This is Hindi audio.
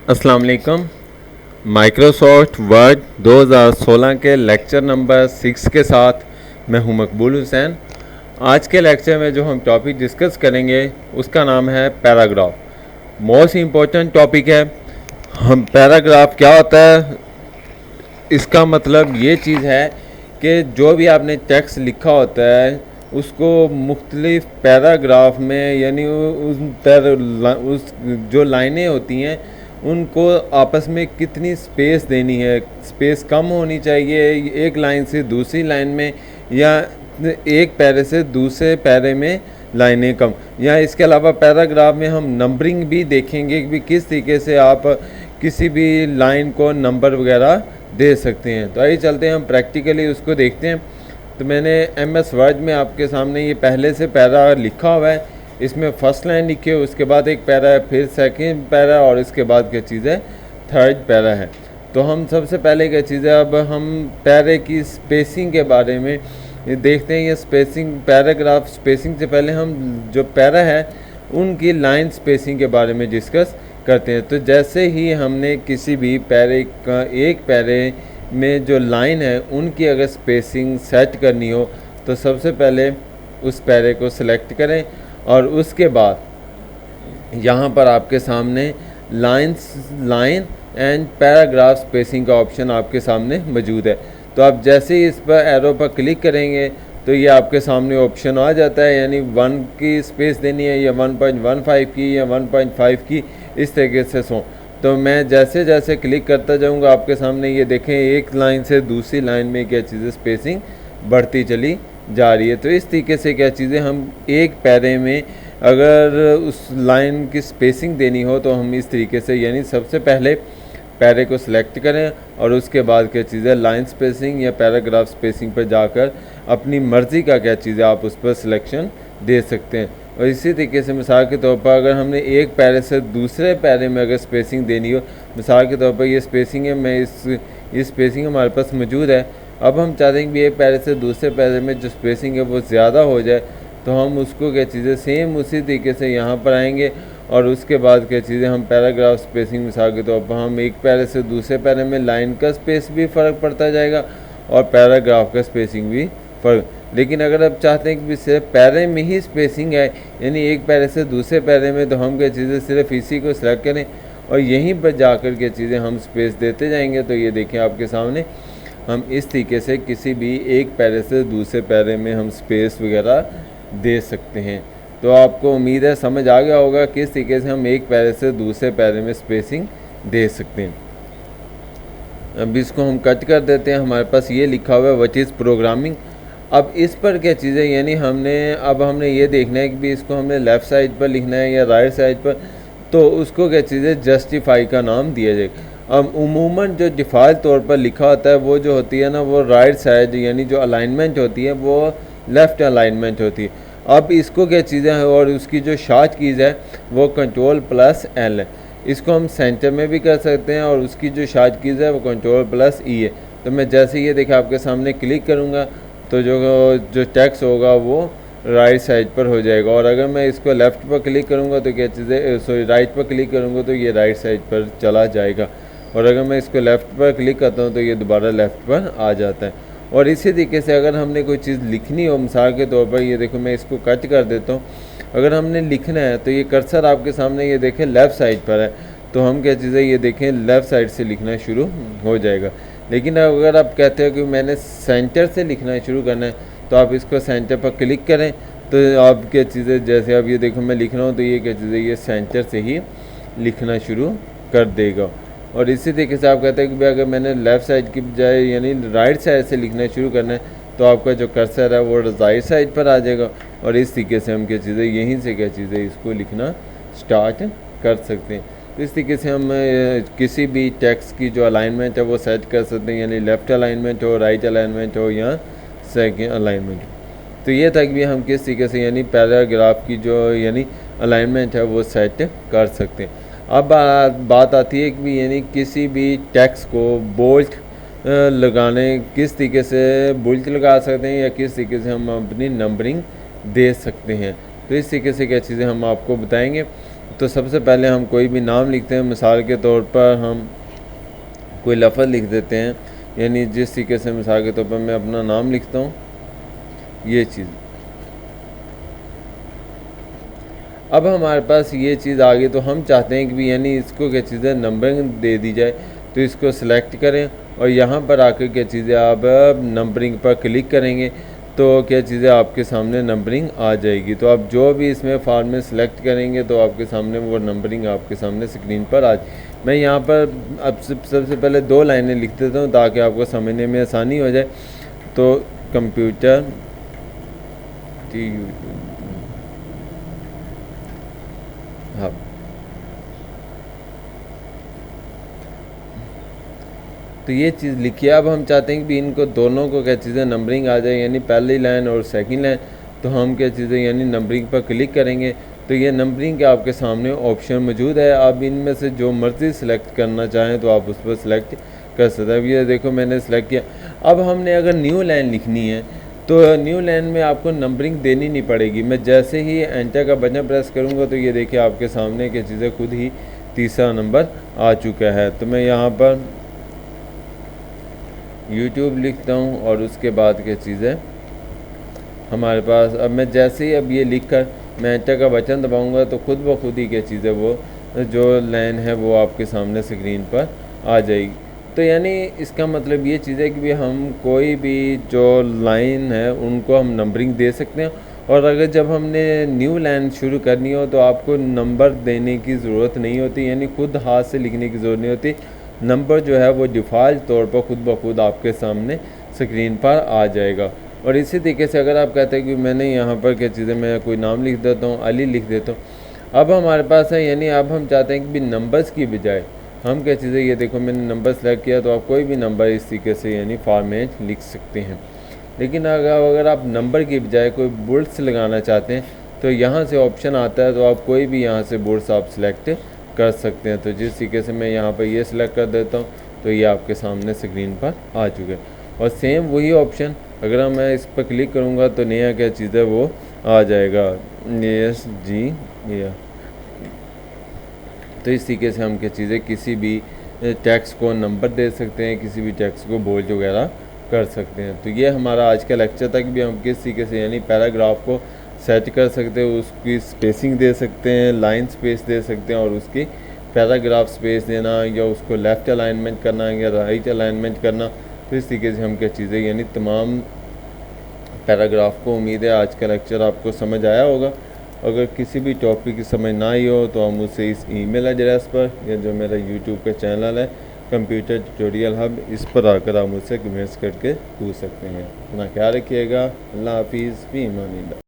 अस्सलाम वालेकुम। माइक्रोसॉफ्ट वर्ड 2016 के लेक्चर नंबर 6 के साथ मैं हूं मकबूल हुसैन। आज के लेक्चर में जो हम टॉपिक डिस्कस करेंगे उसका नाम है पैराग्राफ। मोस्ट इम्पोर्टेंट टॉपिक है। हम पैराग्राफ क्या होता है, इसका मतलब ये चीज़ है कि जो भी आपने टेक्स्ट लिखा होता है उसको मुख्तलिफ पैराग्राफ में, यानी उस जो लाइनें होती हैं उनको आपस में कितनी स्पेस देनी है। स्पेस कम होनी चाहिए एक लाइन से दूसरी लाइन में, या एक पैरे से दूसरे पैरे में लाइनें कम। या इसके अलावा पैराग्राफ में हम नंबरिंग भी देखेंगे कि किस तरीके से आप किसी भी लाइन को नंबर वगैरह दे सकते हैं। तो आइए चलते हैं हम प्रैक्टिकली उसको देखते हैं। तो मैंने MS वर्ड में आपके सामने ये पहले से पैरा लिखा हुआ है। इसमें फर्स्ट लाइन लिखी है, उसके बाद एक पैरा है, फिर सेकंड पैरा, और इसके बाद क्या चीज़ है, थर्ड पैरा है। तो हम सबसे पहले क्या चीज़ है, अब हम पैरे की स्पेसिंग के बारे में देखते हैं। ये स्पेसिंग, पैराग्राफ स्पेसिंग से पहले हम जो पैरा है उनकी लाइन स्पेसिंग के बारे में डिस्कस करते हैं। तो जैसे ही हमने किसी भी पैरे का, एक पैरे में जो लाइन है उनकी अगर स्पेसिंग सेट करनी हो तो सबसे पहले उस पैरे को सिलेक्ट करें, और उसके बाद यहाँ पर आपके सामने लाइन एंड पैराग्राफ स्पेसिंग का ऑप्शन आपके सामने मौजूद है। तो आप जैसे ही इस पर एरो पर क्लिक करेंगे तो ये आपके सामने ऑप्शन आ जाता है, यानी 1 की स्पेस देनी है या 1.15 की या 1.5 की, इस तरीके से तो मैं जैसे जैसे क्लिक करता जाऊंगा आपके सामने ये देखें एक लाइन से दूसरी लाइन में क्या चीज़ें स्पेसिंग बढ़ती चली जा रही है। तो इस तरीके से क्या चीज़ें हम एक पैरे में अगर उस लाइन की स्पेसिंग देनी हो तो हम इस तरीके से, यानी सबसे पहले पैरे को सिलेक्ट करें और उसके बाद क्या चीज़ है, लाइन स्पेसिंग या पैराग्राफ स्पेसिंग पर जाकर अपनी मर्ज़ी का क्या चीज़ है आप उस पर सिलेक्शन दे सकते हैं। और इसी तरीके से मिसाल के तौर पर अगर हमने एक पैरे से दूसरे पैरे में अगर स्पेसिंग देनी हो, मिसाल के तौर पर ये स्पेसिंग है, मैं ये स्पेसिंग हमारे पास मौजूद है। अब हम चाहते हैं कि एक पैरे से दूसरे पैरे में जो स्पेसिंग है वो ज़्यादा हो जाए, तो हम उसको क्या चीज़ें सेम उसी तरीके से यहाँ पर आएंगे और उसके बाद क्या चीज़ें हम पैराग्राफ स्पेसिंग मिसाल के तौर पर हम एक पैरे से दूसरे पैरे में लाइन का स्पेस भी फ़र्क पड़ता जाएगा और पैराग्राफ का स्पेसिंग भी फ़र्क। लेकिन अगर आप चाहते हैं कि सिर्फ पैरे में ही स्पेसिंग है, यानी एक पैरे से दूसरे पैरे में, तो हम क्या चीज़ें सिर्फ इसी को सिलेक्ट करें और यहीं पर जाकर के चीज़ें हम स्पेस देते जाएंगे। तो ये देखें आपके सामने हम इस तरीके से किसी भी एक पैरे से दूसरे पैरे में हम स्पेस वगैरह दे सकते हैं। तो आपको उम्मीद है समझ आ गया होगा किस तरीके से हम एक पैरे से दूसरे पैरे में स्पेसिंग दे सकते हैं। अब इसको हम कट कर देते हैं। हमारे पास ये लिखा हुआ है व्हाट इज़ प्रोग्रामिंग। अब इस पर क्या चीज़ें, यानी हमने ये देखना है कि भी इसको हमने लेफ़्ट साइड पर लिखना है या राइट साइड पर, तो उसको क्या चीज़ें जस्टिफाई का नाम दिया जाएगा। अब उमूमन जो डिफ़ॉल्ट तौर पर लिखा होता है वो जो होती है ना, वो राइट साइड, यानी जो अलाइनमेंट होती है वो लेफ़्ट अलाइनमेंट होती है। अब इसको क्या चीज़ें हैं, और उसकी जो शॉर्ट कीज़ है वो Ctrl+L है। इसको हम सेंटर में भी कर सकते हैं और उसकी जो शॉर्ट कीज़ है वो Ctrl+E है। तो मैं जैसे ये देखा आपके सामने क्लिक करूँगा तो जो टेक्स्ट होगा वो राइट साइड पर हो जाएगा, और अगर मैं इसको लेफ़्ट पर क्लिक करूँगा तो क्या चीज़ें, सॉरी राइट पर क्लिक करूँगा तो ये राइट साइड पर चला जाएगा, और अगर मैं इसको लेफ़्ट पर क्लिक करता हूँ तो ये दोबारा लेफ़्ट पर आ जाता है। और इसी तरीके से अगर हमने कोई चीज़ लिखनी हो, मिसाल के तौर पर ये देखो मैं इसको कट कर देता हूँ। अगर हमने लिखना है तो ये कर्सर आपके सामने ये देखें लेफ़्ट साइड पर है, तो हम क्या चीज़ है ये देखें लेफ़्ट साइड से लिखना शुरू हो जाएगा। लेकिन अगर आप कहते हो कि मैंने सेंटर से लिखना शुरू करना है तो आप इसको सेंटर पर क्लिक करें, तो आप क्या चीज़ें, जैसे अब ये देखो मैं लिख रहा हूँ तो ये क्या चीज़ें ये सेंटर से ही लिखना शुरू कर देगा। और इसी तरीके से आप कहते हैं कि भाई अगर मैंने लेफ़्ट साइड की बजाय यानी राइट साइड से लिखना शुरू करना है तो आपका जो कर्सर है वो राइट साइड पर आ जाएगा, और इस तरीके से हम क्या चीज़ें यहीं से क्या चीज़ें इसको लिखना स्टार्ट कर सकते हैं। तो इस तरीके से हम किसी भी टेक्स्ट की जो अलाइनमेंट है वो सेट कर सकते हैं, यानी लेफ़्ट अलाइनमेंट हो, राइट अलाइनमेंट हो या सेकंड अलाइनमेंट हो। तो ये तक भी हम किस तरीके से यानी पैराग्राफ की जो यानी अलाइनमेंट है वो सेट कर सकते हैं। अब बात आती है कि यानी किसी भी टेक्स्ट को बोल्ट लगाने, किस तरीके से बोल्ट लगा सकते हैं या किस तरीके से हम अपनी नंबरिंग दे सकते हैं। तो इस तरीके से क्या चीज़ें हम आपको बताएंगे। तो सबसे पहले हम कोई भी नाम लिखते हैं। मिसाल के तौर पर हम कोई लफ्ज़ लिख देते हैं, यानी जिस तरीके से मिसाल के तौर पर मैं अपना नाम लिखता हूँ, ये चीज़। अब हमारे पास ये चीज़ आ गई, तो हम चाहते हैं कि भी यानी इसको क्या चीज़ है नंबरिंग दे दी जाए। तो इसको सिलेक्ट करें और यहाँ पर आकर क्या चीज़ें आप नंबरिंग पर क्लिक करेंगे तो क्या चीज़ें आपके सामने नंबरिंग आ जाएगी। तो आप जो भी इसमें फॉर्म में सिलेक्ट करेंगे तो आपके सामने वो नंबरिंग आपके सामने स्क्रीन पर आ। मैं यहाँ पर अब सबसे पहले 2 लाइनें लिख देता हूँ ताकि आपको समझने में आसानी हो जाए। तो कंप्यूटर हाँ, तो ये चीज़ लिखिए। अब हम चाहते हैं कि भी इनको दोनों को क्या चीज़ें नंबरिंग आ जाए, यानी पहली लाइन और सेकंड लाइन। तो हम क्या चीज़ें यानी नंबरिंग पर क्लिक करेंगे तो ये नंबरिंग के आपके सामने ऑप्शन मौजूद है। आप इनमें से जो मर्ज़ी सिलेक्ट करना चाहें तो आप उस पर सिलेक्ट कर सकते हैं। अब ये देखो मैंने सेलेक्ट किया। अब हमने अगर न्यू लाइन लिखनी है तो न्यू लाइन में आपको नंबरिंग देनी नहीं पड़ेगी। मैं जैसे ही एंटर का बटन प्रेस करूँगा तो ये देखिए आपके सामने क्या चीज़ें खुद ही तीसरा नंबर आ चुका है। तो मैं यहाँ पर YouTube लिखता हूँ और उसके बाद क्या चीज़ है हमारे पास। अब मैं जैसे ही अब ये लिखकर मैं एंटर का बटन दबाऊंगा तो खुद ब खुद ही क्या चीज़ है वो जो लाइन है वो आपके सामने स्क्रीन पर आ जाएगी। तो यानी इसका मतलब ये चीज़ है कि भी हम कोई भी जो लाइन है उनको हम नंबरिंग दे सकते हैं। और अगर जब हमने न्यू लाइन शुरू करनी हो तो आपको नंबर देने की ज़रूरत नहीं होती, यानी खुद हाथ से लिखने की ज़रूरत नहीं होती। नंबर जो है वो डिफ़ॉल्ट तौर पर खुद ब खुद आपके सामने स्क्रीन पर आ जाएगा। और इसी तरीके से अगर आप कहते हैं कि मैंने यहाँ पर क्या चीज़ें मैं कोई नाम लिख देता हूँ, अली लिख देता हूँ। अब हमारे पास है यानी अब हम चाहते हैं कि भी नंबर्स की बजाय हम क्या चीज़ें, ये देखो मैंने नंबर सेलेक्ट किया तो आप कोई भी नंबर इस तरीके से यानी फॉर्मेट लिख सकते हैं। लेकिन अगर आप नंबर की बजाय कोई बुलेट्स लगाना चाहते हैं तो यहाँ से ऑप्शन आता है, तो आप कोई भी यहाँ से बुलेट्स आप सिलेक्ट कर सकते हैं। तो जिस तरीके से मैं यहाँ पर ये सिलेक्ट कर देता हूँ तो ये आपके सामने स्क्रीन पर आ चुके हैं। और सेम वही ऑप्शन अगर मैं इस पर क्लिक करूँगा तो नया क्या चीज़ है वो आ जाएगा, यस जी या। तो इस तरीके से हम क्या चीज़ें किसी भी टेक्स्ट को नंबर दे सकते हैं, किसी भी टेक्स्ट को बोल्ड वगैरह कर सकते हैं। तो ये हमारा आज का लेक्चर था कि भी हम किस तरीके से यानी पैराग्राफ को सेट कर सकते हैं, उसकी स्पेसिंग दे सकते हैं, लाइन स्पेस दे सकते हैं और उसकी पैराग्राफ स्पेस देना या उसको लेफ़्ट अलाइनमेंट करना या राइट अलाइनमेंट करना। तो इस तरीके से हम क्या चीज़ें यानी तमाम पैराग्राफ को। उम्मीद है आज का लेक्चर आपको समझ आया होगा। अगर किसी भी टॉपिक की समझ ना आई हो तो आप मुझसे इस ईमेल एड्रेस पर या जो मेरा यूट्यूब का चैनल है कंप्यूटर ट्यूटोरियल हब, इस पर आकर आप मुझसे कमेंट्स करके पूछ सकते हैं। अपना ख्याल रखिएगा। अल्लाह हाफिज़, फ़ी अमानिल्लाह।